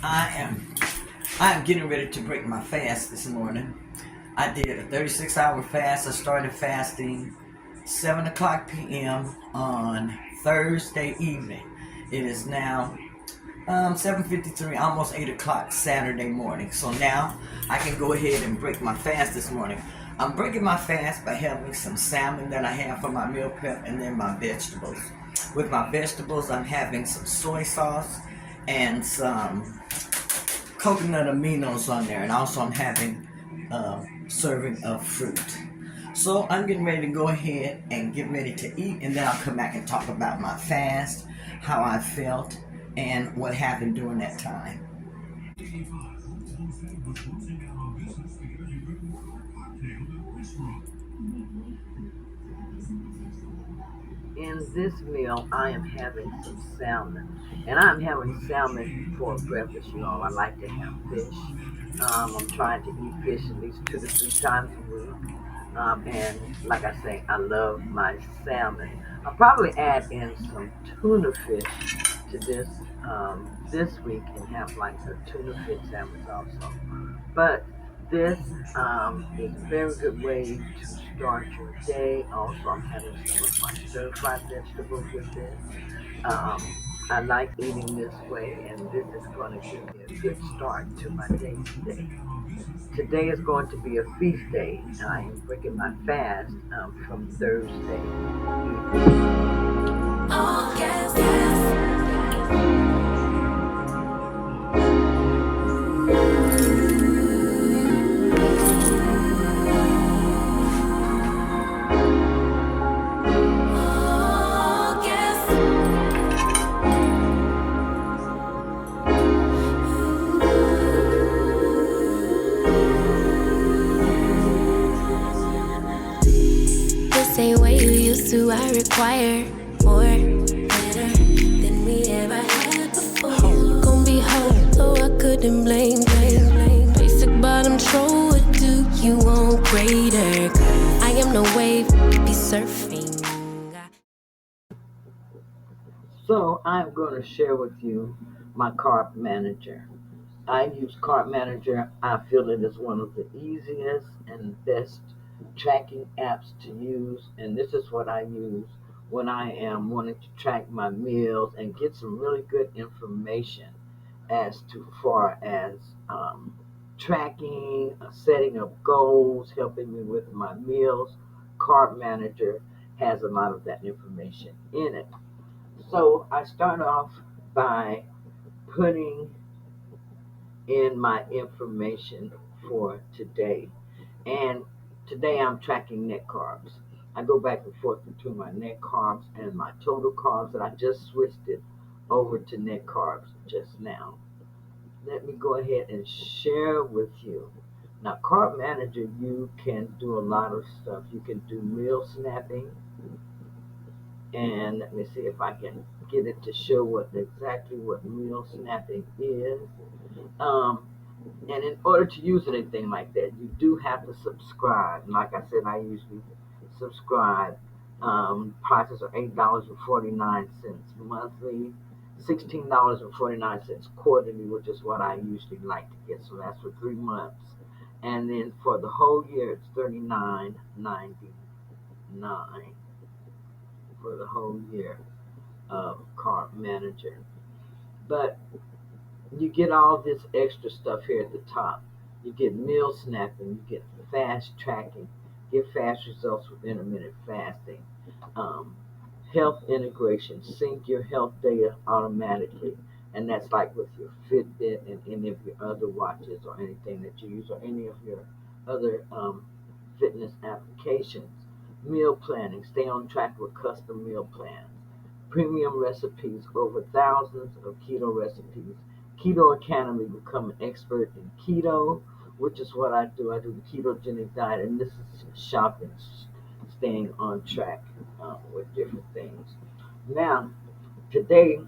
I am getting ready to break my fast this morning. I did a 36-hour fast. I started fasting 7 o'clock p.m. on Thursday evening. It is now 7:53, almost 8 o'clock Saturday morning. So now I can go ahead and break my fast this morning. I'm breaking my fast by having some salmon that I have for my meal prep and then my vegetables. With my vegetables, I'm having some soy sauce and some coconut aminos on there, and also I'm having a serving of fruit. So I'm getting ready to go ahead and get ready to eat, and then I'll come back and talk about my fast, how I felt, and what happened during that time. In this meal, I am having some salmon, and I'm having salmon for breakfast, you all. I like to have fish. I'm trying to eat fish at least 2 to 3 times a week. And like I say, I love my salmon. I'll probably add in some tuna fish to this week and have like a tuna fish sandwich also. But this is a very good way to start your day. Also, I'm having some of my stir-fried vegetables with this. Um, I like eating this way, and this is going to give me a good start to my day today. Today is going to be a feast day. I am breaking my fast from Thursday evening. Oh, yes, yes. Oh, yes. This ain't what you used to, I require more, better than we ever had before. Gon' be home, so I couldn't blame. Basic bottom troll would do you want greater. I am no wave, be surfing. So I'm going to share with you my Carb Manager. I use Carb Manager. I feel it is one of the easiest and best tracking apps to use, and this is what I use when I am wanting to track my meals and get some really good information as to far as tracking, setting up goals, helping me with my meals. Carb Manager has a lot of that information in it. So I start off by putting in my information for today. And today I'm tracking net carbs. I go back and forth between my net carbs and my total carbs, and I just switched it over to net carbs just now. Let me go ahead and share with you. Now, Carb Manager, you can do a lot of stuff. You can do meal snapping, and let me see if I can get it to show exactly what meal snapping is. Um, and in order to use anything like that, you do have to subscribe. Like I said, I usually subscribe. Prices are $8.49 monthly, $16.49 quarterly, which is what I usually like to get. So that's for 3 months. And then for the whole year, it's $39.99 for the whole year of Carb Manager. But you get all this extra stuff here at the top. You get meal snapping, you get fast tracking, get fast results with intermittent fasting, um, health integration, sync your health data automatically, and that's like with your Fitbit and any of your other watches or anything that you use or any of your other fitness applications. Meal planning, stay on track with custom meal plans. Premium recipes, over thousands of keto recipes. Keto Academy, become an expert in keto, which is what I do. I do the ketogenic diet, and this is shopping, staying on track with different things. Now, today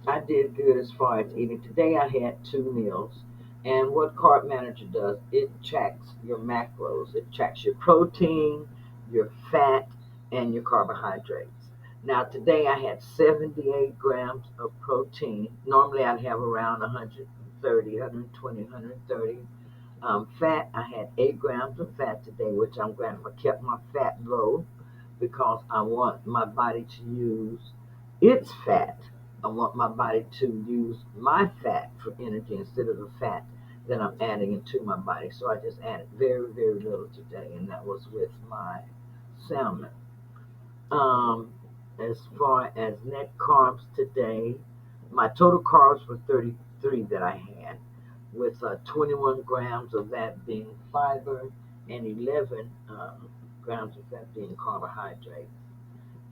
I did good as far as eating. Today I had 2 meals, and what Carb Manager does, it tracks your macros. It tracks your protein, your fat, and your carbohydrates. Now today I had 78 grams of protein. Normally I'd have around 130 130, 120, 130. Fat, I had 8 grams of fat today, which I'm glad I kept my fat low because I want my body to use its fat. I want my body to use my fat for energy instead of the fat that I'm adding into my body. So I just added very, very little today, and that was with my salmon. Um, as far as net carbs today, my total carbs were 33 that I had, with 21 grams of that being fiber and 11 grams of that being carbohydrate.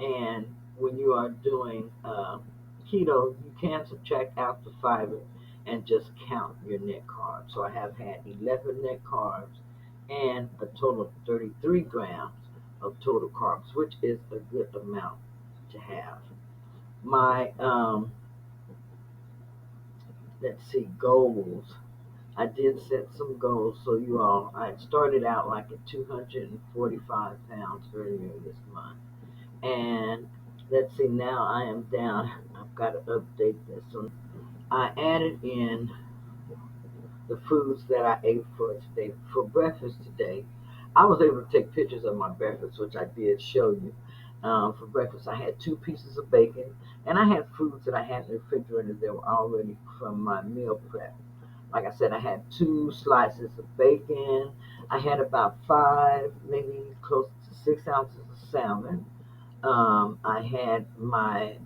And when you are doing keto, you can subtract out the fiber and just count your net carbs. So I have had 11 net carbs and a total of 33 grams of total carbs, which is a good amount to have. My, let's see, goals. I did set some goals, so you all, I started out like at 245 pounds earlier this month. And let's see, now I am down. I've got to update this one. I added in the foods that I ate for today. For breakfast today, I was able to take pictures of my breakfast, which I did show you. For breakfast, I had 2 pieces of bacon, and I had foods that I had in the refrigerator that were already from my meal prep. Like I said, I had 2 slices of bacon. I had about 5, maybe close to 6 ounces of salmon. I had my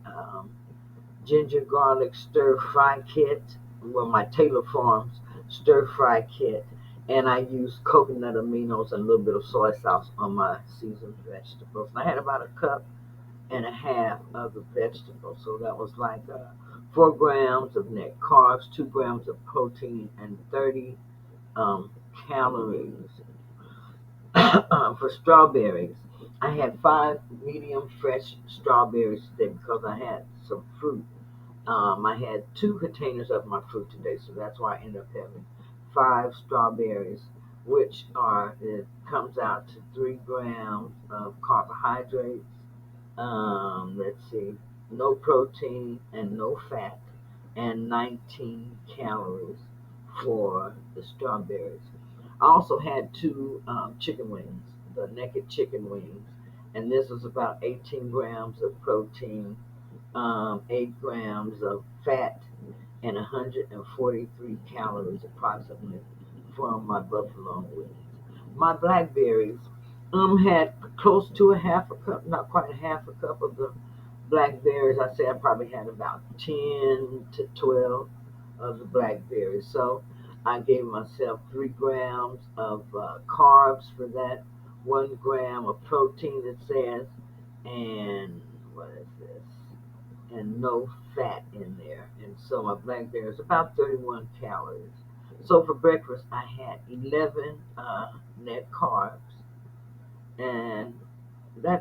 ginger garlic stir fry kit, well, my Taylor Farms stir fry kit, and I used coconut aminos and a little bit of soy sauce on my seasoned vegetables. And I had about a cup and a half of the vegetables, so that was like 4 grams of net carbs, 2 grams of protein, and 30 calories. For strawberries, I had 5 medium fresh strawberries today because I had some fruit. I had 2 containers of my fruit today, so that's why I ended up having 5 strawberries, which it comes out to 3 grams of carbohydrates. Let's see, no protein and no fat, and 19 calories for the strawberries. I also had 2 chicken wings, the naked chicken wings, and this was about 18 grams of protein, 8 grams of fat, and 143 calories approximately from my buffalo wings. My blackberries had close to a half a cup, not quite a half a cup of the blackberries. I say I probably had about 10 to 12 of the blackberries. So I gave myself 3 grams of carbs for that, 1 gram of protein, it says, and what is this? And no fat in there. And so my blackberry is about 31 calories. So for breakfast, I had 11 net carbs, and I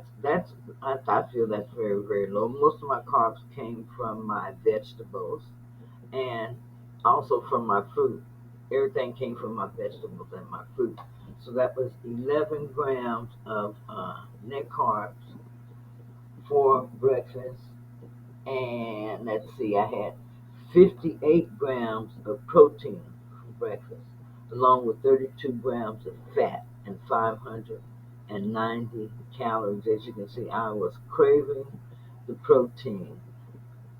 feel that's very, very low. Most of my carbs came from my vegetables and also from my fruit. Everything came from my vegetables and my fruit. So that was 11 grams of net carbs for breakfast. And let's see, I had 58 grams of protein for breakfast, along with 32 grams of fat and 590 calories. As you can see, I was craving the protein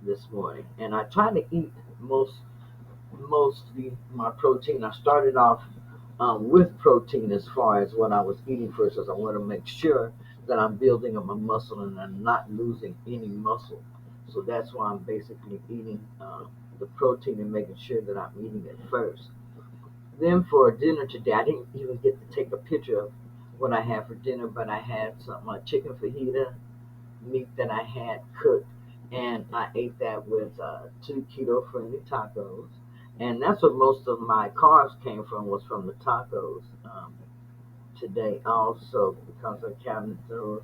this morning, and I try to eat mostly my protein. I started off with protein as far as what I was eating first, as I want to make sure that I'm building up my muscle and I'm not losing any muscle. So that's why I'm basically eating the protein and making sure that I'm eating it first. Then for dinner today, I didn't even get to take a picture of what I had for dinner, but I had some chicken fajita meat that I had cooked, and I ate that with 2 keto-friendly tacos. And that's what most of my carbs came from, was from the tacos today also, because I counted those.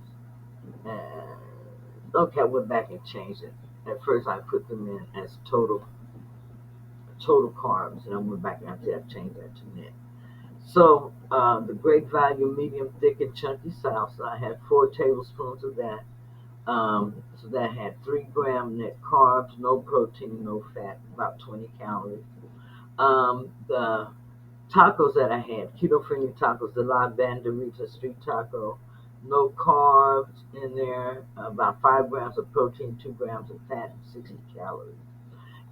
And, okay, I went back and changed it. At first I put them in as total carbs, and I went back and I said I changed that to net. So the great value medium thick and chunky salsa, I had 4 tablespoons of that. So that had 3 gram net carbs, no protein, no fat, about 20 calories. The tacos that I had, keto friendly tacos, the La Banderita street taco, no carbs in there, about 5 grams of protein, 2 grams of fat, and 60 calories.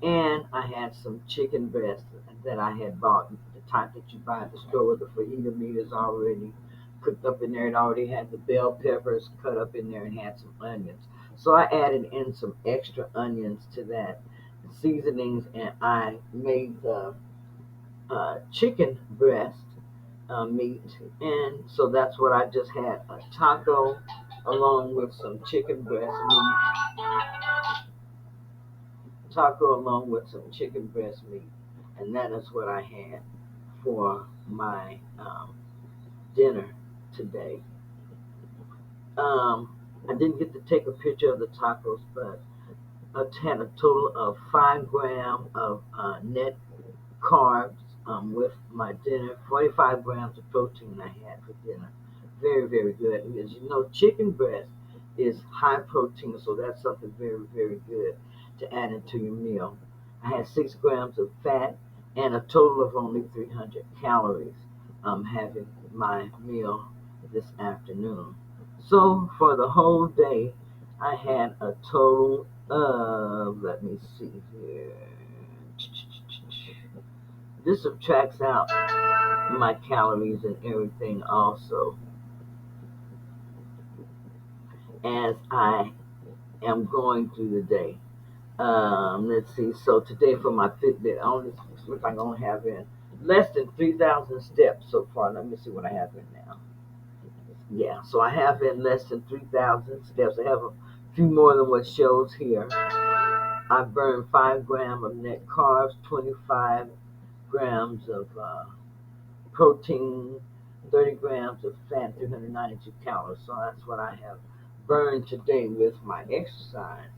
And I had some chicken breast that I had bought, the type that you buy at the store where the fajita meat is already cooked up in there. It already had the bell peppers cut up in there and had some onions. So I added in some extra onions to that seasonings, and I made the chicken breast meat. And so that's what I just had, a taco along with some chicken breast meat, taco along with some chicken breast meat, and that is what I had for my dinner today. Um, I didn't get to take a picture of the tacos, but I had a total of 5 grams of net carbs with my dinner, 45 grams of protein I had for dinner. Very, very good. Because you know, chicken breast is high protein, so that's something very, very good to add into your meal. I had 6 grams of fat and a total of only 300 calories having my meal this afternoon. So for the whole day, I had a total of, let me see here. This subtracts out my calories and everything also as I am going through the day. Let's see. So today for my Fitbit, I only looks like I only have in less than 3,000 steps so far. Let me see what I have in now. Yeah, so I have in less than 3,000 steps. I have a few more than what shows here. I burned 5 grams of net carbs, 25 grams of protein, 30 grams of fat, 392 calories. So that's what I have burned today with my exercise.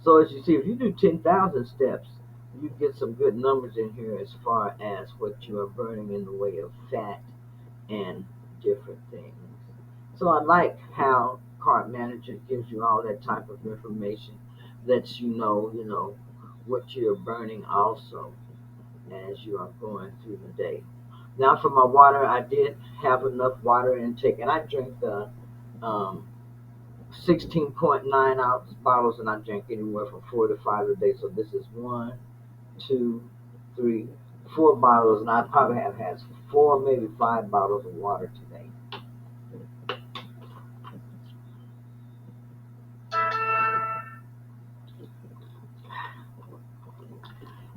So as you see, if you do 10,000 steps, you get some good numbers in here as far as what you are burning in the way of fat and different things. So I like how Carb Manager gives you all that type of information, lets you know what you're burning also as you are going through the day. Now for my water, I did have enough water intake, and I drink the 16.9 ounce bottles, and I drink anywhere from 4 to 5 a day. So this is one, two, three, 4 bottles, and I probably have had 4, maybe 5 bottles of water today.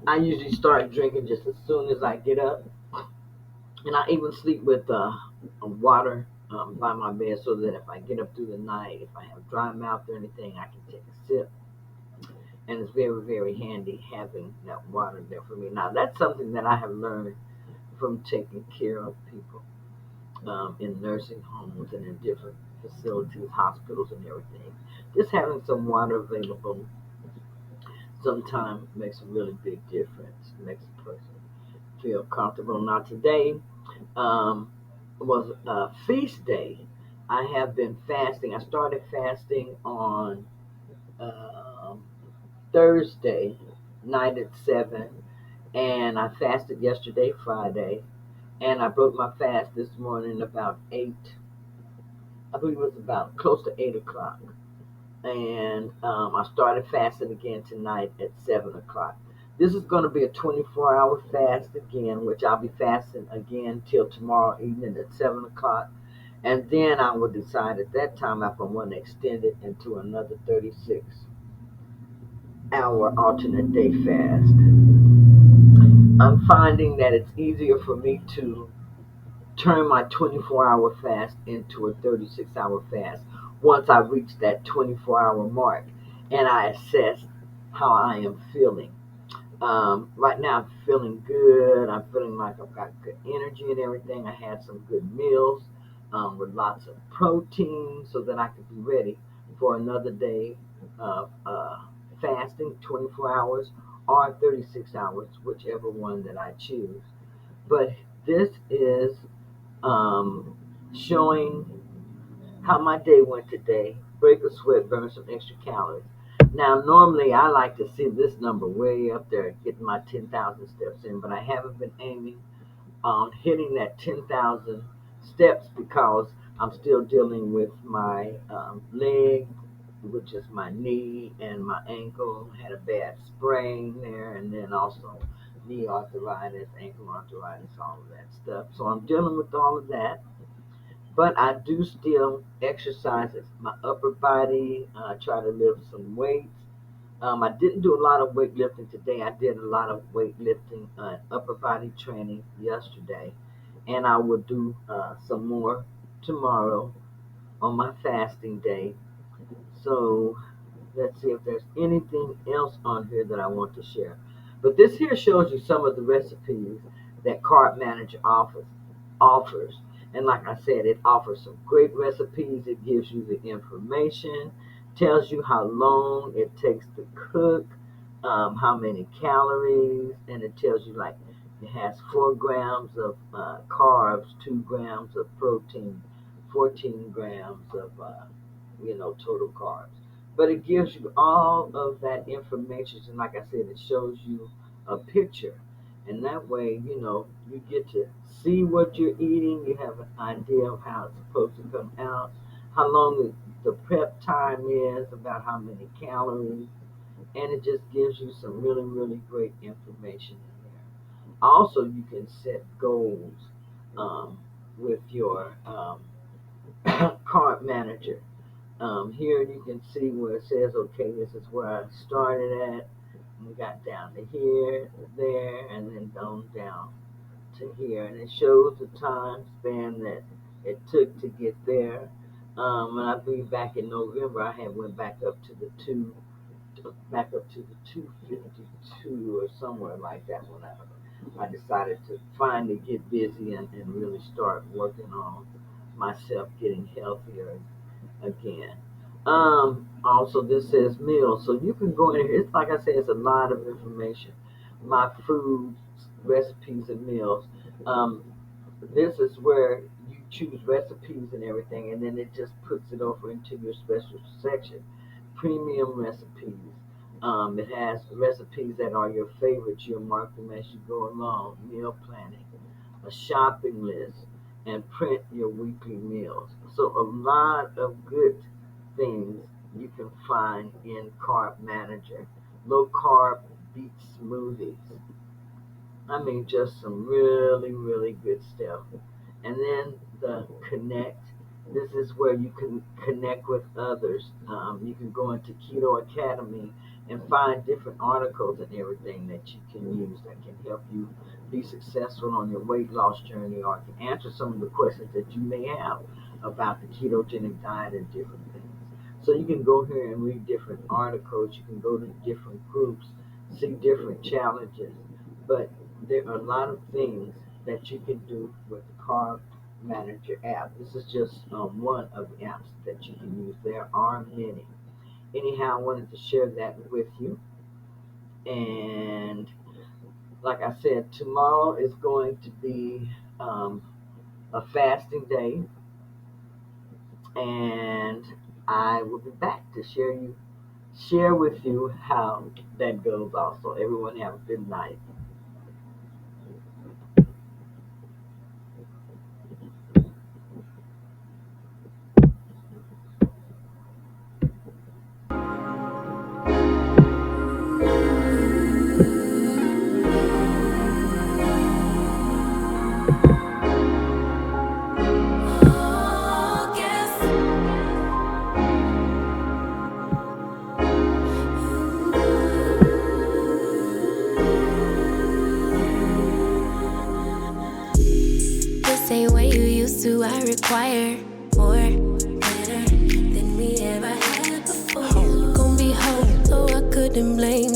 I usually start drinking just as soon as I get up, and I even sleep with water by my bed so that if I get up through the night, if I have dry mouth or anything, I can take a sip. And it's very, very handy having that water there for me. Now, that's something that I have learned from taking care of people in nursing homes and in different facilities, hospitals, and everything. Just having some water available sometimes makes a really big difference. It makes a person feel comfortable. Now, today was a feast day. I have been fasting. I started fasting on um Thursday night at 7, and I fasted yesterday, Friday, and I broke my fast this morning about 8. I believe it was about close to 8 o'clock, and I started fasting again tonight at 7 o'clock. This is going to be a 24-hour fast again, which I'll be fasting again till tomorrow evening at 7 o'clock. And then I will decide at that time if I want to extend it into another 36-hour alternate day fast. I'm finding that it's easier for me to turn my 24-hour fast into a 36-hour fast once I reach that 24-hour mark and I assess how I am feeling. Right now, I'm feeling good. I'm feeling like I've got good energy and everything. I had some good meals with lots of protein so that I could be ready for another day of fasting, 24 hours or 36 hours, whichever one that I choose. But this is showing how my day went today. Break a sweat, burn some extra calories. Now, normally I like to see this number way up there, getting my 10,000 steps in, but I haven't been aiming on hitting that 10,000 steps because I'm still dealing with my leg, which is my knee and my ankle. Had a bad sprain there, and then also knee arthritis, ankle arthritis, all of that stuff. So I'm dealing with all of that. But I do still exercise my upper body, try to lift some weights. I didn't do a lot of weightlifting today. I did a lot of weightlifting, upper body training yesterday, and I will do some more tomorrow on my fasting day. So let's see if there's anything else on here that I want to share. But this here shows you some of the recipes that Carb Manager offers. And like I said, it offers some great recipes. It gives you the information, tells you how long it takes to cook, how many calories, and it tells you like it has 4 grams of carbs, 2 grams of protein, 14 grams of total carbs. But it gives you all of that information, and like I said, it shows you a picture, and that way, you get to see what you're eating. You have an idea of how it's supposed to come out, how long the prep time is, about how many calories, and it just gives you some really, really great information in there. Also, you can set goals with your Carb Manager. Here you can see where it says, okay, this is where I started at. And we got down to here, there, and then down to here. And it shows the time span that it took to get there. And I believe back in November, I had went back up to the 252 or somewhere like that when I decided to finally get busy and really start working on myself getting healthier again. Also, this says meals, so you can go in here. It's like I said, it's a lot of information. My food recipes and meals. Um, this is where you choose recipes and everything, and then it just puts it over into your special section. Premium recipes. It has recipes that are your favorites. You'll mark them as you go along. Meal planning, a shopping list, and print your weekly meals. So a lot of good things you can find in Carb Manager. Low carb beet smoothies. I mean, just some really, really good stuff. And then the connect. This is where you can connect with others. You can go into Keto Academy and find different articles and everything that you can use that can help you be successful on your weight loss journey, or can answer some of the questions that you may have about the ketogenic diet and different things. So you can go here and read different articles. You can go to different groups, see different challenges. But there are a lot of things that you can do with the Carb Manager app. This is just one of the apps that you can use. There are many. Anyhow, I wanted to share that with you. And like I said, tomorrow is going to be a fasting day, and I will be back to share with you how that goes. Also, everyone have a good night. To I require more, better than we ever had before. Gon' be home, so I couldn't blame